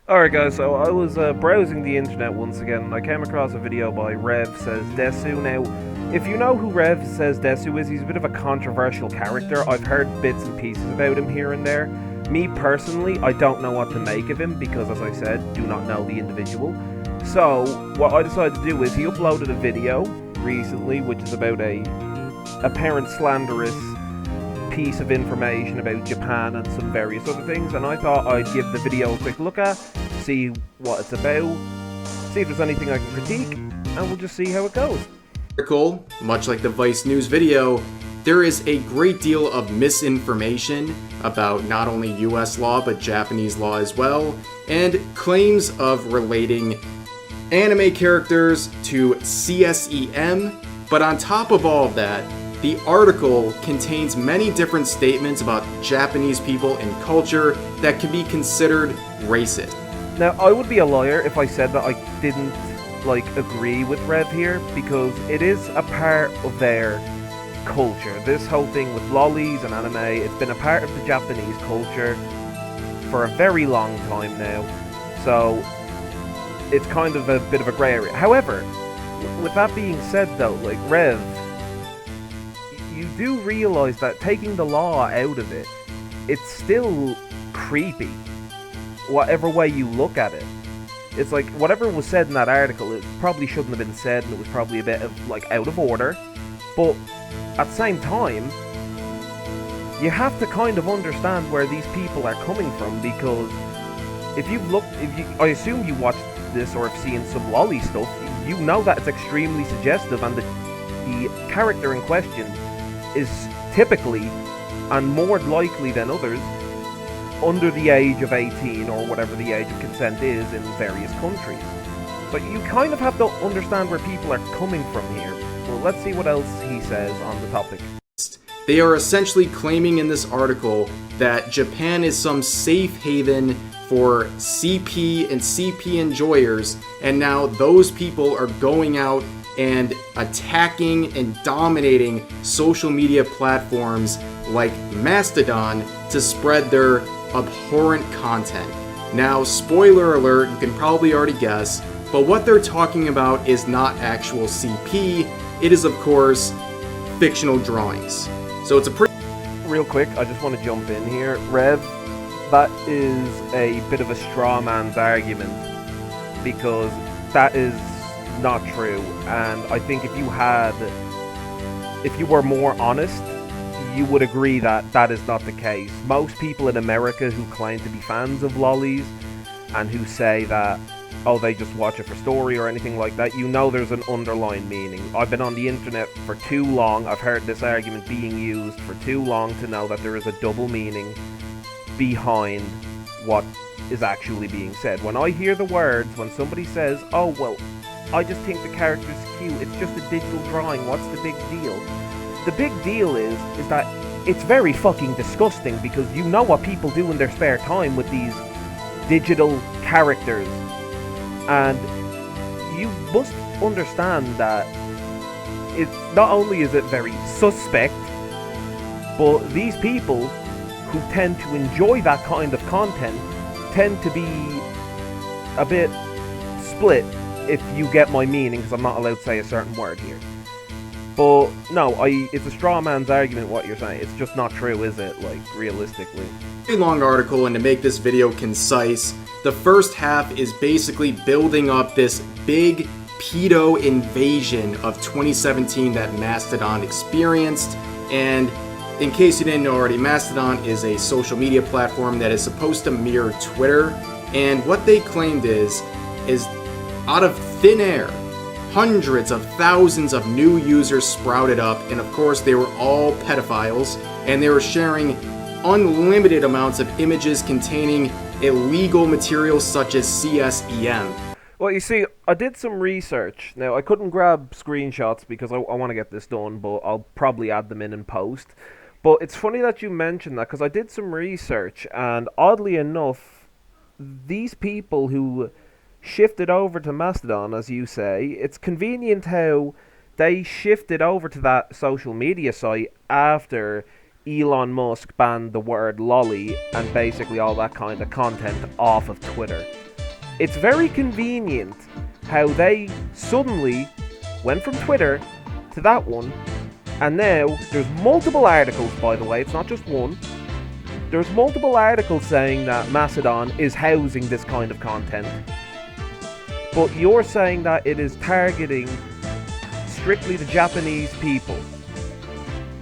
Alright guys, so I was browsing the internet once again and I came across a video by Rev Says Desu. Now, if you know who Rev Says Desu is, he's a bit of a controversial character. I've heard bits and pieces about him here and there. Me personally, I don't know what to make of him because, as I said, do not know the individual. So, what I decided to do is he uploaded a video recently which is about a apparent slanderous piece of information about Japan and some various other things, and I thought I'd give the video a quick look at, see what it's about, see if there's anything I can critique, and we'll just see how it goes. Article, much like the Vice News video, there is a great deal of misinformation about not only US law but Japanese law as well, and claims of relating anime characters to CSEM, but on top of all of that, the article contains many different statements about Japanese people and culture that can be considered racist. Now, I would be a liar if I said that I didn't, agree with Rev here, because it is a part of their culture. This whole thing with lollies and anime, it's been a part of the Japanese culture for a very long time now, so it's kind of a bit of a grey area. However, with that being said though, Rev, you do realize that taking the law out of it, it's still creepy, whatever way you look at it. It's like, whatever was said in that article, it probably shouldn't have been said, and it was probably a bit of, out of order, but at the same time, you have to kind of understand where these people are coming from, because I assume you watched this or have seen some lolly stuff, you know that it's extremely suggestive, and the character in question is typically, and more likely than others, under the age of 18 or whatever the age of consent is in various countries. So you kind of have to understand where people are coming from here. Well, let's see what else he says on the topic. They are essentially claiming in this article that Japan is some safe haven for CP and CP enjoyers, and now those people are going out and attacking and dominating social media platforms like Mastodon to spread their abhorrent content. Now, spoiler alert, you can probably already guess, but what they're talking about is not actual CP, it is of course fictional drawings. So it's a pretty... Real quick, I just want to jump in here. Rev, that is a bit of a straw man's argument, because that is not true, and I think if you were more honest, you would agree that that is not the case. Most people in America who claim to be fans of lollies and who say that, oh, they just watch it for story or anything like that, you know there's an underlying meaning. I've been on the internet for too long, I've heard this argument being used for too long to know that there is a double meaning behind what is actually being said. When I hear the words, when somebody says, oh, well, I just think the character's cute, it's just a digital drawing, what's the big deal? The big deal is that it's very fucking disgusting, because you know what people do in their spare time with these digital characters, and you must understand that it's not only is it very suspect, but these people who tend to enjoy that kind of content tend to be a bit split, if you get my meaning, because I'm not allowed to say a certain word here. But no, it's a straw man's argument what you're saying. It's just not true, is it? Realistically. A long article, and to make this video concise, the first half is basically building up this big pedo invasion of 2017 that Mastodon experienced. And in case you didn't know already, Mastodon is a social media platform that is supposed to mirror Twitter. And what they claimed is out of thin air, hundreds of thousands of new users sprouted up, and of course they were all pedophiles, and they were sharing unlimited amounts of images containing illegal materials such as CSEM. Well, you see, I did some research. Now, I couldn't grab screenshots because I want to get this done, but I'll probably add them in post. But it's funny that you mentioned that, because I did some research, and oddly enough, these people who shifted over to Mastodon, as you say, it's convenient how they shifted over to that social media site after Elon Musk banned the word lolly and basically all that kind of content off of Twitter. It's very convenient how they suddenly went from Twitter to that one, and now there's multiple articles, by the way, it's not just one. There's multiple articles saying that Mastodon is housing this kind of content. But you're saying that it is targeting strictly the Japanese people.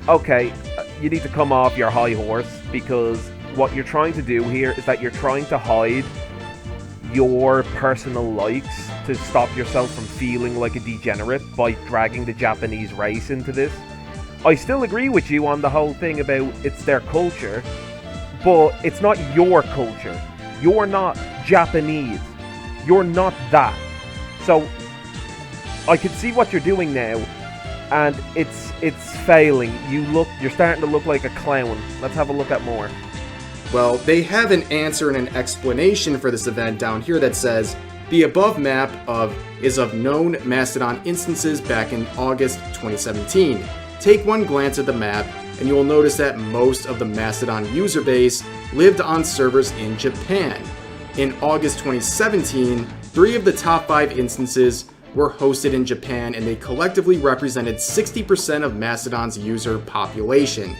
Okay, you need to come off your high horse, because what you're trying to do here is that you're trying to hide your personal likes to stop yourself from feeling like a degenerate by dragging the Japanese race into this. I still agree with you on the whole thing about it's their culture, but it's not your culture. You're not Japanese. You're not that. So I can see what you're doing now, and it's failing. You're starting to look like a clown. Let's have a look at more. Well, they have an answer and an explanation for this event down here that says, the above map is of known Mastodon instances back in August 2017. Take one glance at the map, and you will notice that most of the Mastodon user base lived on servers in Japan. In August 2017, 3 of the top 5 instances were hosted in Japan, and they collectively represented 60% of Mastodon's user population.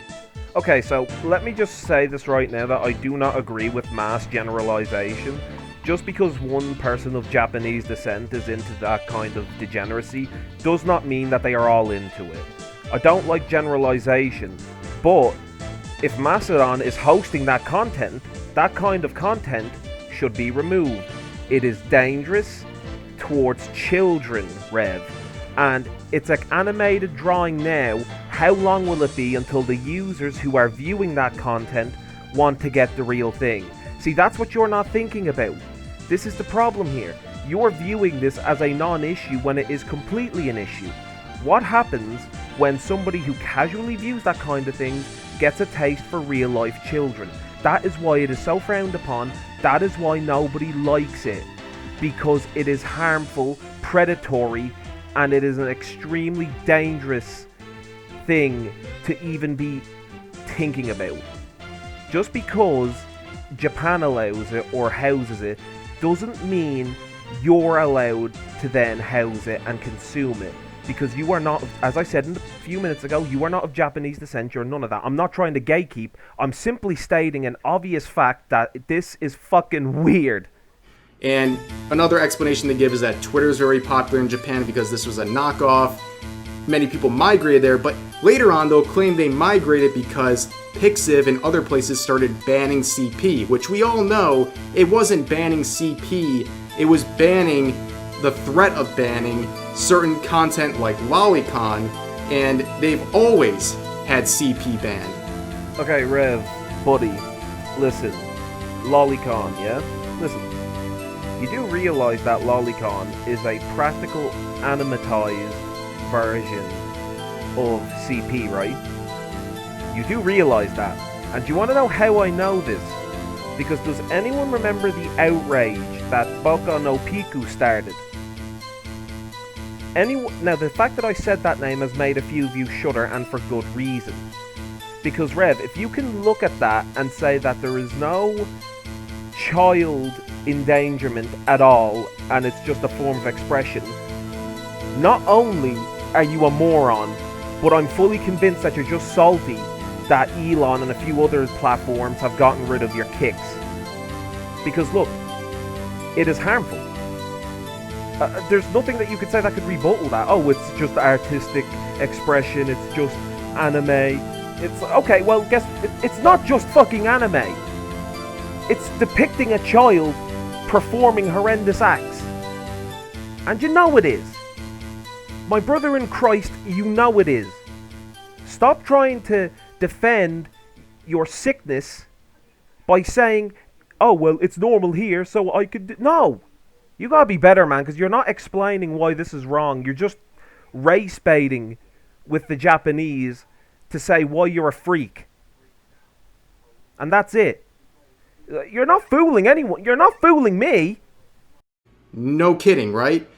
Okay, so let me just say this right now that I do not agree with mass generalization. Just because one person of Japanese descent is into that kind of degeneracy does not mean that they are all into it. I don't like generalization, but if Mastodon is hosting that content, that kind of content should be removed. It is dangerous towards children, Rev. And it's like animated drawing now. How long will it be until the users who are viewing that content want to get the real thing? See, that's what you're not thinking about. This is the problem here. You're viewing this as a non-issue when it is completely an issue. What happens when somebody who casually views that kind of thing gets a taste for real-life children? That is why it is so frowned upon. That is why nobody likes it. Because it is harmful, predatory, and it is an extremely dangerous thing to even be thinking about. Just because Japan allows it or houses it doesn't mean you're allowed to then house it and consume it. Because you are not, as I said a few minutes ago, you are not of Japanese descent, you're none of that. I'm not trying to gatekeep, I'm simply stating an obvious fact that this is fucking weird. And another explanation they give is that Twitter is very popular in Japan because this was a knockoff. Many people migrated there, but later on they'll claim they migrated because Pixiv and other places started banning CP, which we all know it wasn't banning CP, it was banning the threat of banning certain content like Lolicon, and they've always had CP banned. Okay, Rev, buddy, listen, Lolicon, yeah? Listen. You do realize that Lolicon is a practical animatized version of CP, right? You do realize that. And do you want to know how I know this? Because does anyone remember the outrage that Boku no Pico started? Now, the fact that I said that name has made a few of you shudder, and for good reason. Because, Rev, if you can look at that and say that there is no child endangerment at all, and it's just a form of expression, not only are you a moron, but I'm fully convinced that you're just salty that Elon and a few other platforms have gotten rid of your kicks. Because look, it is harmful. There's nothing that you could say that could rebuttal that. Oh, it's just artistic expression, it's just anime. It's okay, well, it's not just fucking anime. It's depicting a child performing horrendous acts. And you know it is. My brother in Christ, you know it is. Stop trying to defend your sickness by saying, oh, well, it's normal here, so I could... No! You gotta be better, man, because you're not explaining why this is wrong. You're just race baiting with the Japanese to say why you're a freak. And that's it. You're not fooling anyone. You're not fooling me. No kidding, right?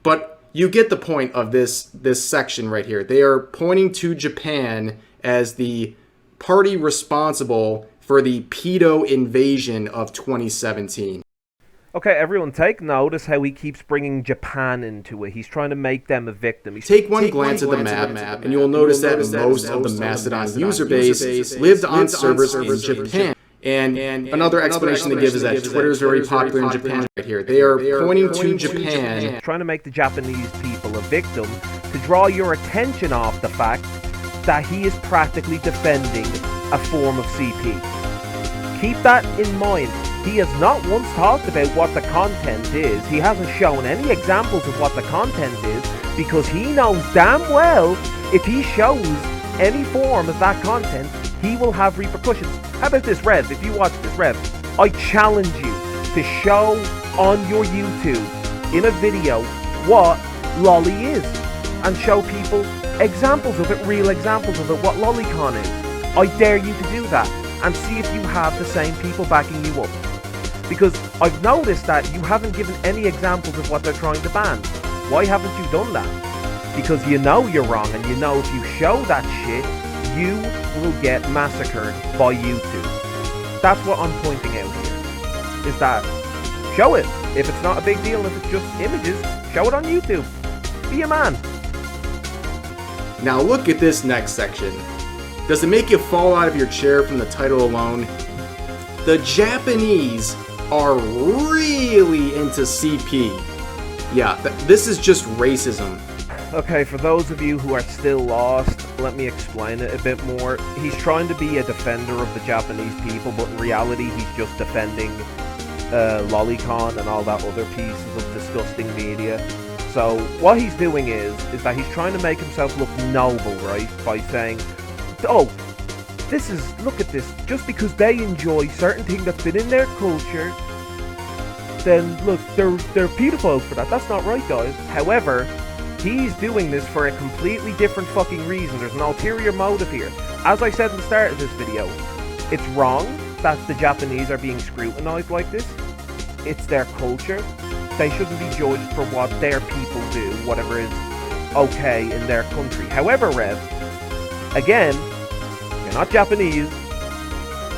But you get the point of this section right here. They are pointing to Japan as the party responsible for the pedo invasion of 2017. Okay, everyone take notice how he keeps bringing Japan into it. He's trying to make them a victim. Take one glance at the map, and you will notice that most of the Mastodon user base lived on servers in Japan. And another explanation they give is that Twitter is very popular in Japan right here. They are pointing to Japan. Trying to make the Japanese people a victim to draw your attention off the fact that he is practically defending a form of CP. Keep that in mind. He has not once talked about what the content is. He hasn't shown any examples of what the content is because he knows damn well if he shows any form of that content, he will have repercussions. How about this, Rev? If you watch this, Rev, I challenge you to show on your YouTube in a video what lolly is and show people examples of it, real examples of it, what lolicon is. I dare you to do that and see if you have the same people backing you up. Because I've noticed that you haven't given any examples of what they're trying to ban. Why haven't you done that? Because you know you're wrong, and you know if you show that shit, you will get massacred by YouTube. That's what I'm pointing out here. Is that, show it. If it's not a big deal, if it's just images, show it on YouTube. Be a man. Now look at this next section. Does it make you fall out of your chair from the title alone? The Japanese are really into CP. Yeah, this is just racism. Okay, for those of you who are still lost, let me explain it a bit more. He's trying to be a defender of the Japanese people, but in reality he's just defending lolicon and all that other pieces of disgusting media. So what he's doing is that he's trying to make himself look noble, right? By saying, oh, look at this, just because they enjoy certain thing that's been in their culture, then look, they're beautiful for that. That's not right, guys. However, he's doing this for a completely different fucking reason. There's an ulterior motive here. As I said in the start of this video, it's wrong that the Japanese are being scrutinized like this. It's their culture. They shouldn't be judged for what their people do, whatever is okay in their country. However, Rev, again, you're not Japanese.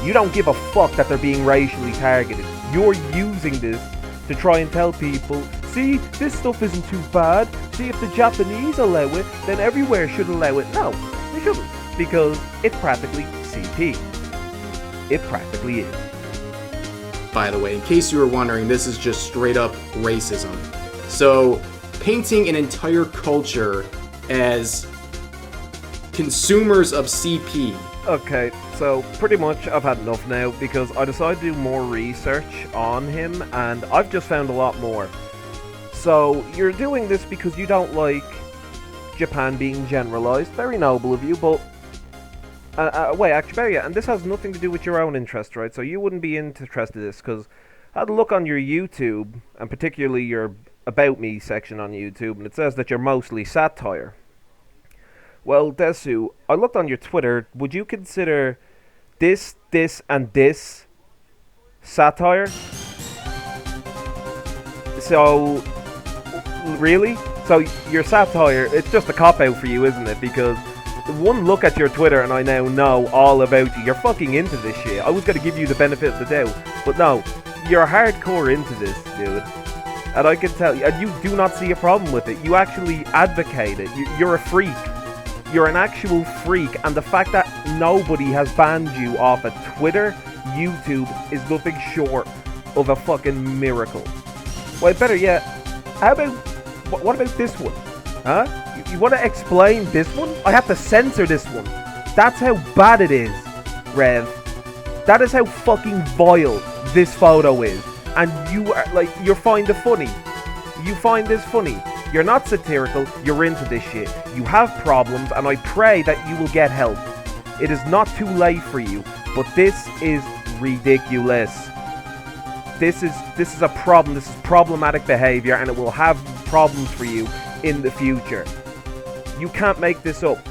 You don't give a fuck that they're being racially targeted. You're using this to try and tell people, see, this stuff isn't too bad. See, if the Japanese allow it, then everywhere should allow it. No, they shouldn't. Because it's practically CP. It practically is. By the way, in case you were wondering, this is just straight up racism. So, painting an entire culture as consumers of CP. Okay, so pretty much I've had enough now because I decided to do more research on him and I've just found a lot more. So you're doing this because you don't like Japan being generalized. Very noble of you, but wait, actually, yeah, and this has nothing to do with your own interest, right? So you wouldn't be interested in this because I had a look on your YouTube and particularly your About Me section on YouTube, and it says that you're mostly satire. Well, Desu, I looked on your Twitter. Would you consider this, and this satire? So, really? So, your satire, it's just a cop-out for you, isn't it? Because one look at your Twitter and I now know all about you. You're fucking into this shit. I was going to give you the benefit of the doubt. But no, you're hardcore into this, dude. And I can tell you, and you do not see a problem with it. You actually advocate it. You're a freak. You're an actual freak, and the fact that nobody has banned you off of Twitter, YouTube, is nothing short of a fucking miracle. Well, better yet, how about, what about this one? Huh? You want to explain this one? I have to censor this one. That's how bad it is, Rev. That is how fucking vile this photo is. And you are, like, you're finding it funny. You find this funny. You're not satirical, you're into this shit. You have problems, and I pray that you will get help. It is not too late for you, but this is ridiculous. This is a problem. This is problematic behavior, and it will have problems for you in the future. You can't make this up.